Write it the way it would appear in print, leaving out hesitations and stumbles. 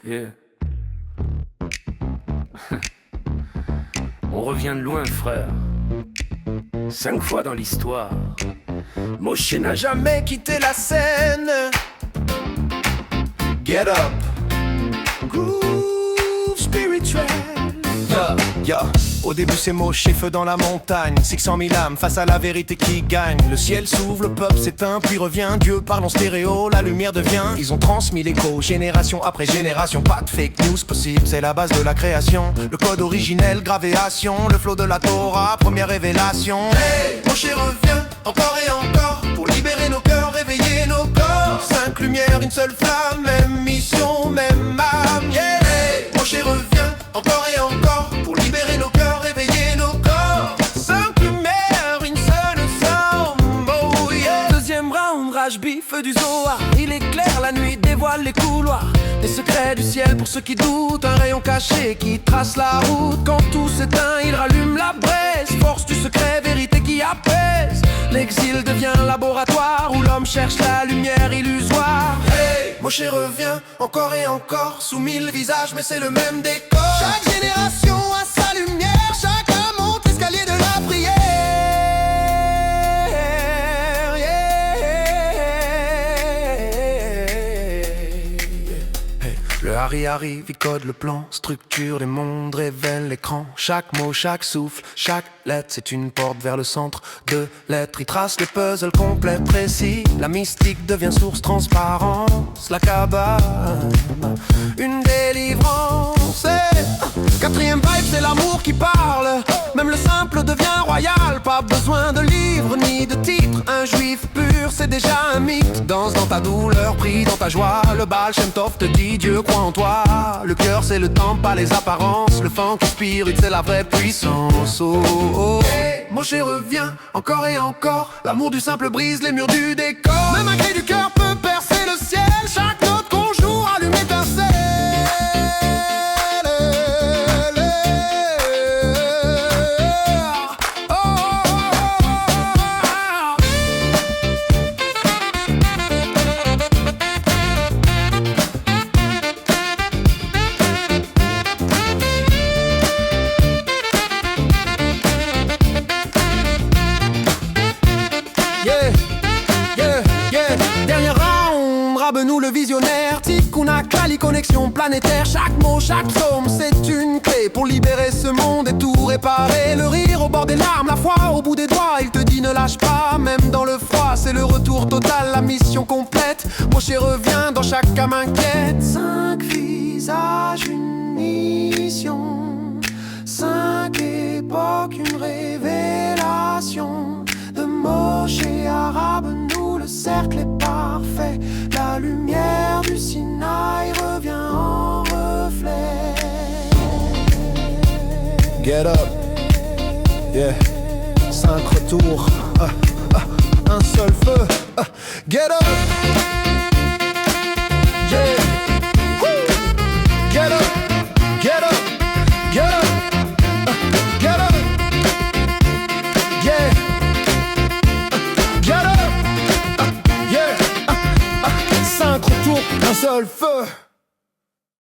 Yeah. On revient de loin, frère. 5 fois dans l'histoire, Moshe n'a jamais quitté la scène. Get up, Groove spirituel. yeah. Au début c'est Moshe, feu dans la montagne, 600 000 âmes face à la vérité qui gagne. Le ciel s'ouvre, le peuple s'éteint, puis revient. Dieu parle en stéréo, la lumière devient. Ils ont transmis l'écho, génération après génération. Pas de fake news possible, c'est la base de la création. Le code originel, gravéation, le flow de la Torah, première révélation. Hey, Moshe revient, encore et encore, pour libérer nos cœurs, réveiller nos corps. 5 lumières, une seule flamme, même mission, même âme. Yeah. Hey, Moshe revient, encore et encore, pour libérer nos cœurs, réveiller nos corps. 5 lumières, une seule somme, oh yeah. Deuxième round, Rajbi, feu du Zohar. Il éclaire la nuit, dévoile les couloirs. Des secrets du ciel pour ceux qui doutent. Un rayon caché qui trace la route. Quand tout s'éteint, il rallume la braise. Force du secret, vérité qui apaise. L'exil devient laboratoire où l'homme cherche la lumière illusoire. Hey, Moshe revient, encore et encore, sous 1000 visages, mais c'est le même décor. Chaque génération a sa lumière, chacun monte l'escalier de la prière. Le Hari arrive, il code le plan, structure des mondes, révèle l'écran. Chaque mot, chaque souffle, chaque lettre, c'est une porte vers le centre de l'être. Il trace le puzzle complet, précis. La mystique devient source, transparence. La cabane, une délivrance. Quatrième vibe, c'est l'amour qui parle. Même le simple devient royal. Pas besoin de livre ni de titre. Un juif pur, c'est déjà un mythe. Danse dans ta douleur, prie dans ta joie. Le Baal Shem Tov te dit Dieu croit en toi. Le cœur c'est le temps, pas les apparences. Le funk spirit c'est la vraie puissance. Oh, oh, oh. Hey, Moshe revient, encore et encore. L'amour du simple brise les murs du décor. Même un cri du cœur peut percer le ciel. Chaque note qu'on joue allume étincelle. Nous le visionnaire, Tikkun Klali, connexion planétaire. Chaque mot, chaque psaume, c'est une clé pour libérer ce monde et tout réparer. Le rire au bord des larmes, la foi au bout des doigts. Il te dit ne lâche pas, même dans le froid. C'est le retour total, la mission complète. Moshe revient dans chaque âme inquiète. 5 visages, une mission. 5 époques, une révélation. De Moshe arabe, nous le cercle est parfait. La lumière du Sinaï revient en reflet. Get up, yeah. 5 retours, un seul feu. Get up.